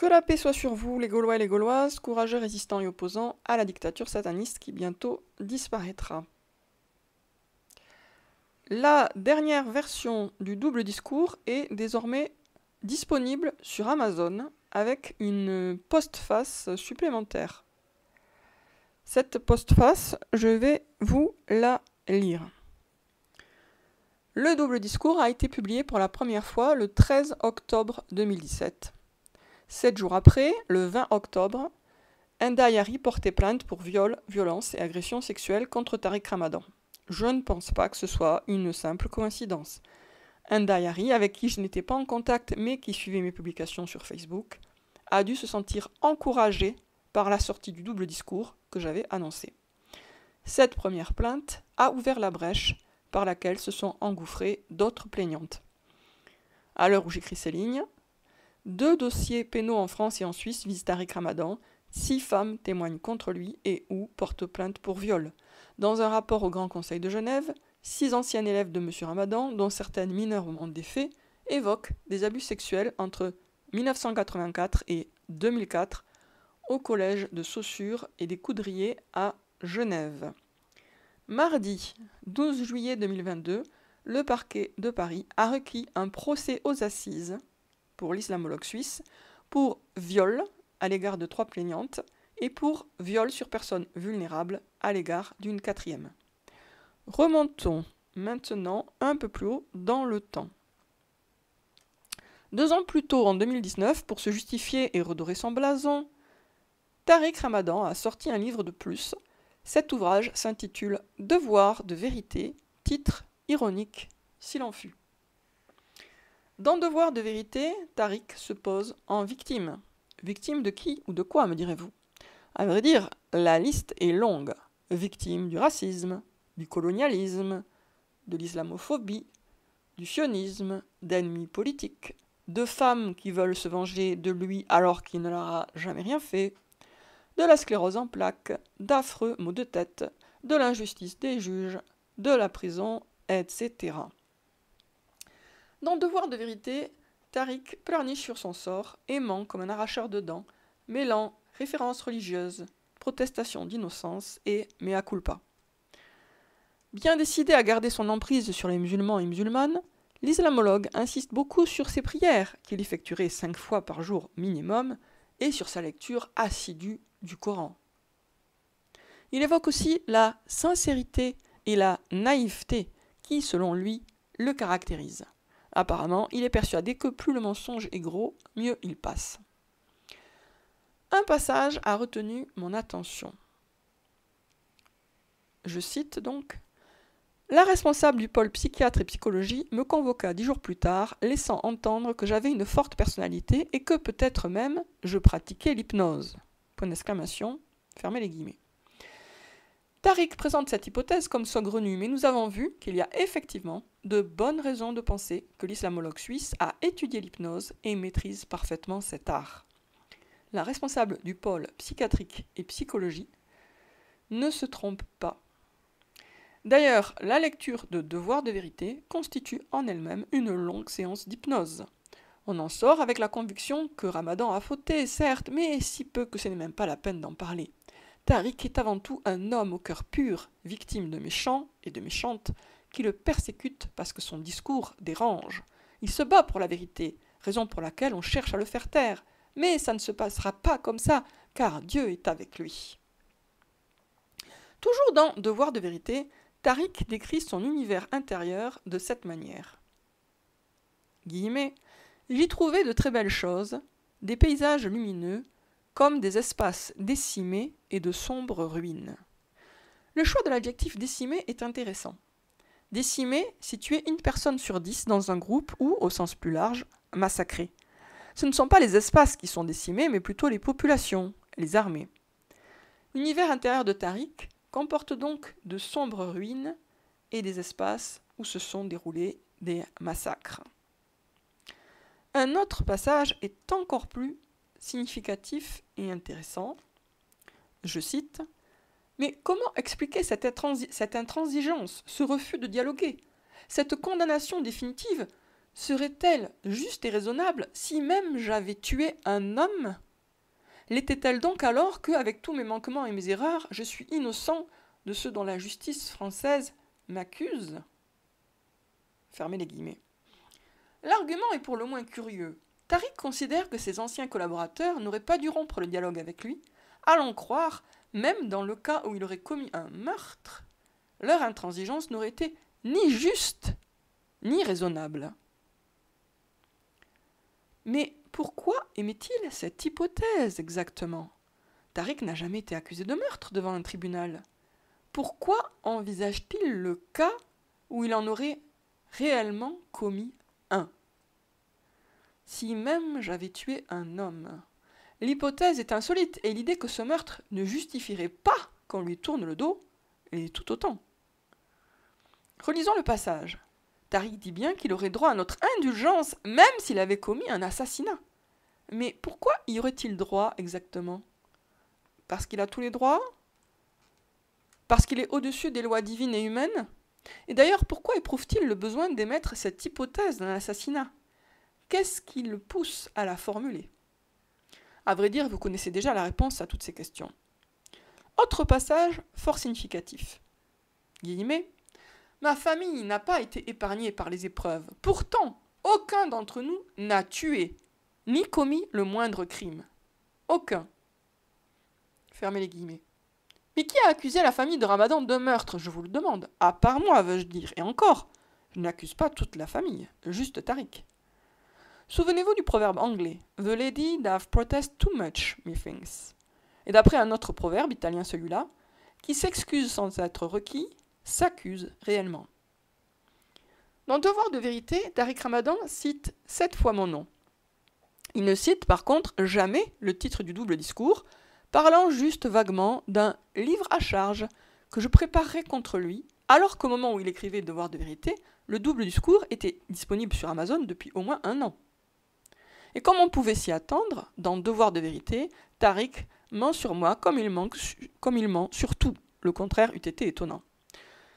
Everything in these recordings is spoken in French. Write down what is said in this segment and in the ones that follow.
Que la paix soit sur vous, les Gaulois et les Gauloises, courageux résistants et opposants à la dictature sataniste qui bientôt disparaîtra. La dernière version du double discours est désormais disponible sur Amazon avec une postface supplémentaire. Cette postface, je vais vous la lire. Le double discours a été publié pour la première fois le 13 octobre 2017. 7 jours après, le 20 octobre, Enda Yari portait plainte pour viol, violence et agression sexuelle contre Tariq Ramadan. Je ne pense pas que ce soit une simple coïncidence. Enda Yari, avec qui je n'étais pas en contact mais qui suivait mes publications sur Facebook, a dû se sentir encouragé par la sortie du double discours que j'avais annoncé. Cette première plainte a ouvert la brèche par laquelle se sont engouffrées d'autres plaignantes. À l'heure où j'écris ces lignes, 2 dossiers pénaux en France et en Suisse visent Tariq Ramadan. 6 femmes témoignent contre lui et ou portent plainte pour viol. Dans un rapport au Grand Conseil de Genève, 6 anciennes élèves de M. Ramadan, dont certaines mineures au moment des faits, évoquent des abus sexuels entre 1984 et 2004 au collège de Saussure et des Coudriers à Genève. Mardi 12 juillet 2022, le parquet de Paris a requis un procès aux assises pour l'islamologue suisse pour viol à l'égard de 3 plaignantes et pour viol sur personne vulnérable à l'égard d'une 4e. Remontons maintenant un peu plus haut dans le temps. 2 ans plus tôt, en 2019, pour se justifier et redorer son blason, Tariq Ramadan a sorti un livre de plus. Cet ouvrage s'intitule « Devoir de vérité », titre ironique s'il en fut. Dans Devoir de vérité, Tariq se pose en victime. Victime de qui ou de quoi, me direz-vous? À vrai dire, la liste est longue. Victime du racisme, du colonialisme, de l'islamophobie, du sionisme, d'ennemis politiques, de femmes qui veulent se venger de lui alors qu'il ne leur a jamais rien fait, de la sclérose en plaques, d'affreux maux de tête, de l'injustice des juges, de la prison, etc. Dans Devoir de vérité, Tariq pleurniche sur son sort, aimant comme un arracheur de dents, mêlant références religieuses, protestations d'innocence et mea culpa. Bien décidé à garder son emprise sur les musulmans et musulmanes, l'islamologue insiste beaucoup sur ses prières, qu'il effectuerait 5 fois par jour minimum, et sur sa lecture assidue du Coran. Il évoque aussi la sincérité et la naïveté qui, selon lui, le caractérisent. Apparemment, il est persuadé que plus le mensonge est gros, mieux il passe. Un passage a retenu mon attention. Je cite donc « La responsable du pôle psychiatre et psychologie me convoqua 10 jours plus tard, laissant entendre que j'avais une forte personnalité et que peut-être même je pratiquais l'hypnose. » Point d'exclamation, fermez les guillemets. Tariq présente cette hypothèse comme saugrenue, mais nous avons vu qu'il y a effectivement de bonnes raisons de penser que l'islamologue suisse a étudié l'hypnose et maîtrise parfaitement cet art. La responsable du pôle psychiatrique et psychologie ne se trompe pas. D'ailleurs, la lecture de Devoir de vérité constitue en elle-même une longue séance d'hypnose. On en sort avec la conviction que Ramadan a fauté, certes, mais si peu que ce n'est même pas la peine d'en parler. Tariq est avant tout un homme au cœur pur, victime de méchants et de méchantes, qui le persécutent parce que son discours dérange. Il se bat pour la vérité, raison pour laquelle on cherche à le faire taire. Mais ça ne se passera pas comme ça, car Dieu est avec lui. Toujours dans Devoir de vérité, Tariq décrit son univers intérieur de cette manière. Guillemets, j'y trouvais de très belles choses, des paysages lumineux, comme des espaces décimés et de sombres ruines. Le choix de l'adjectif décimé est intéressant. Décimé, c'est tuer une personne sur 10 dans un groupe ou, au sens plus large, massacrer. Ce ne sont pas les espaces qui sont décimés, mais plutôt les populations, les armées. L'univers intérieur de Tariq comporte donc de sombres ruines et des espaces où se sont déroulés des massacres. Un autre passage est encore plus significatif et intéressant. Je cite « Mais comment expliquer cette intransigeance, ce refus de dialoguer, cette condamnation définitive serait-elle juste et raisonnable si même j'avais tué un homme? L'était-elle donc alors que, avec tous mes manquements et mes erreurs, je suis innocent de ceux dont la justice française m'accuse? Fermez les guillemets. L'argument est pour le moins curieux. Tariq considère que ses anciens collaborateurs n'auraient pas dû rompre le dialogue avec lui, allons croire, même dans le cas où il aurait commis un meurtre, leur intransigeance n'aurait été ni juste ni raisonnable. Mais pourquoi émet-il cette hypothèse exactement? Tariq n'a jamais été accusé de meurtre devant un tribunal. Pourquoi envisage-t-il le cas où il en aurait réellement commis un? Si même j'avais tué un homme. L'hypothèse est insolite et l'idée que ce meurtre ne justifierait pas qu'on lui tourne le dos est tout autant. Relisons le passage. Tariq dit bien qu'il aurait droit à notre indulgence même s'il avait commis un assassinat. Mais pourquoi y aurait-il droit exactement? Parce qu'il a tous les droits? Parce qu'il est au-dessus des lois divines et humaines? Et d'ailleurs, pourquoi éprouve-t-il le besoin d'émettre cette hypothèse d'un assassinat? Qu'est-ce qui le pousse à la formuler? À vrai dire, vous connaissez déjà la réponse à toutes ces questions. Autre passage fort significatif. Guillemets. Ma famille n'a pas été épargnée par les épreuves. Pourtant, aucun d'entre nous n'a tué, ni commis le moindre crime. Aucun. Fermez les guillemets. Mais qui a accusé la famille de Ramadan de meurtre, je vous le demande? À part moi, veux-je dire. Et encore, je n'accuse pas toute la famille, juste Tariq. Souvenez-vous du proverbe anglais « The lady doth protest too much, methinks ». Et d'après un autre proverbe, italien celui-là, qui s'excuse sans être requis, s'accuse réellement. Dans Devoir de vérité, Tariq Ramadan cite 7 fois mon nom. Il ne cite par contre jamais le titre du double discours, parlant juste vaguement d'un livre à charge que je préparerais contre lui, alors qu'au moment où il écrivait Devoir de vérité, le double discours était disponible sur Amazon depuis au moins 1 an. Et comme on pouvait s'y attendre, dans Devoir de vérité, Tariq ment sur moi comme il ment sur tout. Le contraire eût été étonnant.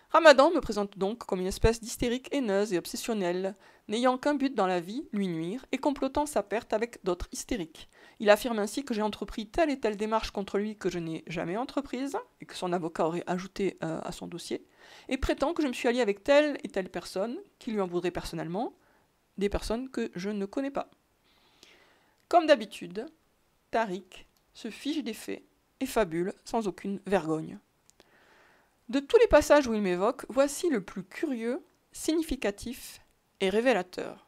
Ramadan me présente donc comme une espèce d'hystérique haineuse et obsessionnelle, n'ayant qu'un but dans la vie, lui nuire, et complotant sa perte avec d'autres hystériques. Il affirme ainsi que j'ai entrepris telle et telle démarche contre lui que je n'ai jamais entreprise, et que son avocat aurait ajouté à son dossier, et prétend que je me suis allié avec telle et telle personne, qui lui en voudrait personnellement, des personnes que je ne connais pas. Comme d'habitude, Tariq se fiche des faits et fabule sans aucune vergogne. De tous les passages où il m'évoque, voici le plus curieux, significatif et révélateur.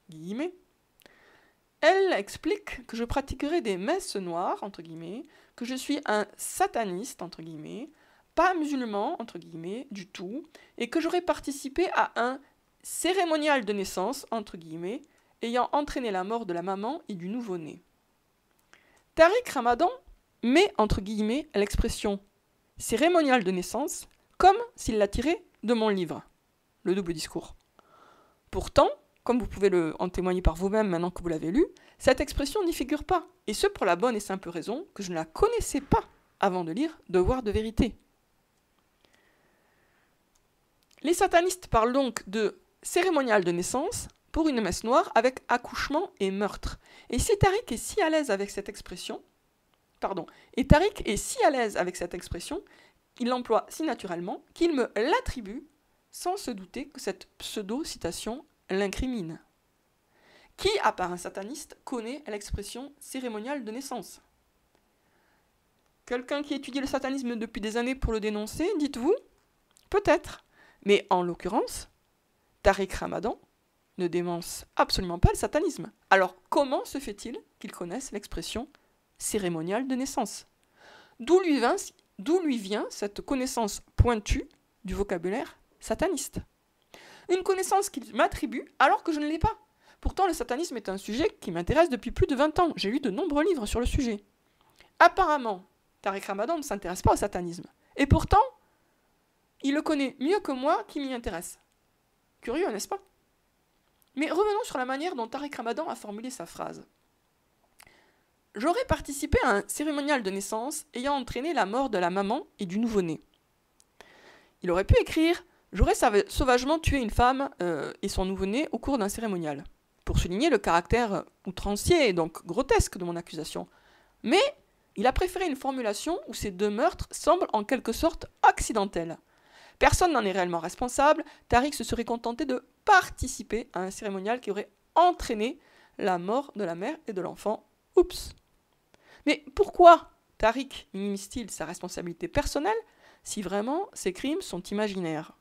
Guillemets. Elle explique que je pratiquerai des messes noires, entre guillemets, que je suis un sataniste, entre guillemets, pas musulman, entre guillemets, du tout, et que j'aurais participé à un cérémonial de naissance, entre guillemets, ayant entraîné la mort de la maman et du nouveau-né. Tariq Ramadan met, entre guillemets, l'expression cérémonial de naissance, comme s'il l'a tiré de mon livre, le double discours. Pourtant, comme vous pouvez en témoigner par vous-même maintenant que vous l'avez lu, cette expression n'y figure pas, et ce pour la bonne et simple raison que je ne la connaissais pas avant de lire Devoir de vérité. Les satanistes parlent donc de cérémonial de naissance pour une messe noire avec accouchement et meurtre. Et si Tariq est si à l'aise avec cette expression, il l'emploie si naturellement qu'il me l'attribue sans se douter que cette pseudo-citation l'incrimine. Qui, à part un sataniste, connaît l'expression cérémonial de naissance? Quelqu'un qui étudie le satanisme depuis des années pour le dénoncer, dites-vous? Peut-être. Mais en l'occurrence, Tariq Ramadan ne dénonce absolument pas le satanisme. Alors comment se fait-il qu'il connaisse l'expression cérémonial de naissance? D'où lui vient cette connaissance pointue du vocabulaire sataniste? Une connaissance qu'il m'attribue alors que je ne l'ai pas. Pourtant, le satanisme est un sujet qui m'intéresse depuis plus de 20 ans. J'ai lu de nombreux livres sur le sujet. Apparemment, Tariq Ramadan ne s'intéresse pas au satanisme. Et pourtant, il le connaît mieux que moi qui m'y intéresse. Curieux, n'est-ce pas? Mais revenons sur la manière dont Tariq Ramadan a formulé sa phrase. J'aurais participé à un cérémonial de naissance ayant entraîné la mort de la maman et du nouveau-né. Il aurait pu écrire « J'aurais sauvagement tué une femme et son nouveau-né au cours d'un cérémonial, pour souligner le caractère outrancier et donc grotesque de mon accusation. Mais il a préféré une formulation où ces deux meurtres semblent en quelque sorte accidentels. Personne n'en est réellement responsable, Tariq se serait contenté de participer à un cérémonial qui aurait entraîné la mort de la mère et de l'enfant. Oups. Mais pourquoi Tariq minimise-t-il sa responsabilité personnelle si vraiment ces crimes sont imaginaires?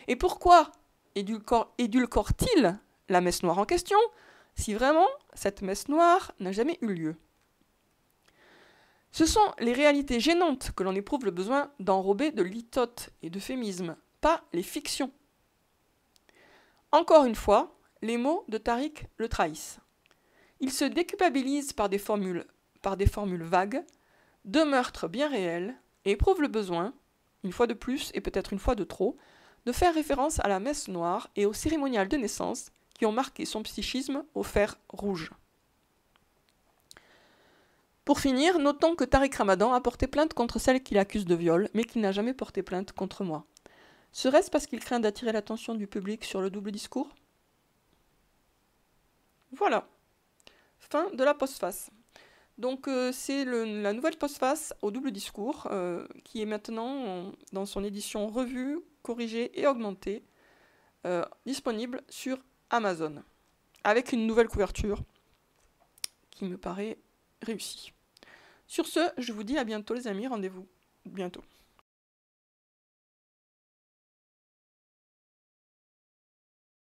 Et pourquoi édulcore-t-il la messe noire en question si vraiment cette messe noire n'a jamais eu lieu? Ce sont les réalités gênantes que l'on éprouve le besoin d'enrober de litotes et d'euphémismes, pas les fictions. Encore une fois, les mots de Tariq le trahissent. Il se déculpabilise par des formules vagues, de meurtres bien réels, et éprouve le besoin, une fois de plus et peut-être une fois de trop, de faire référence à la messe noire et au cérémonial de naissance qui ont marqué son psychisme au fer rouge. Pour finir, notons que Tariq Ramadan a porté plainte contre celle qu'il accuse de viol, mais qu'il n'a jamais porté plainte contre moi. Serait-ce parce qu'il craint d'attirer l'attention du public sur le double discours? Voilà. Fin de la postface. Donc c'est la nouvelle postface au double discours qui est maintenant dans son édition revue, corrigée et augmentée, disponible sur Amazon, avec une nouvelle couverture qui me paraît réussie. Sur ce, je vous dis à bientôt les amis, rendez-vous bientôt.